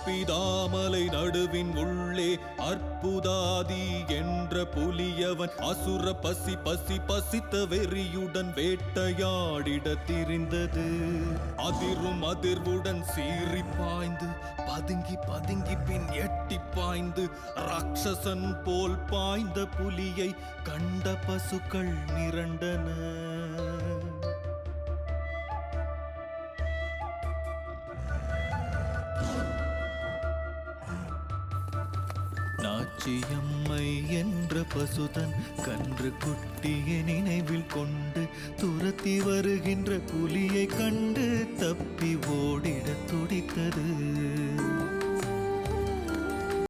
அற்பிதாமலை நடுவின் உள்ளே அற்புதாதி என்ற புலியவன் அசுர பசி பசி பசித்த வெறியுடன் வேட்டையாடிட திரிந்தது. அதிரும் அதிர்வுடன் சீறி பாய்ந்து பதுங்கி பதுங்கி பின் எட்டி பாய்ந்து ராட்சசன் போல் பாய்ந்த புலியை கண்ட பசுக்கள் மிரண்டன. நாச்சியம்மை என்ற பசுதன் கன்று குட்டியை நினைவில் கொண்டு துரத்தி வருகின்ற புலியை கண்டு தப்பி ஓடிட துடித்தது.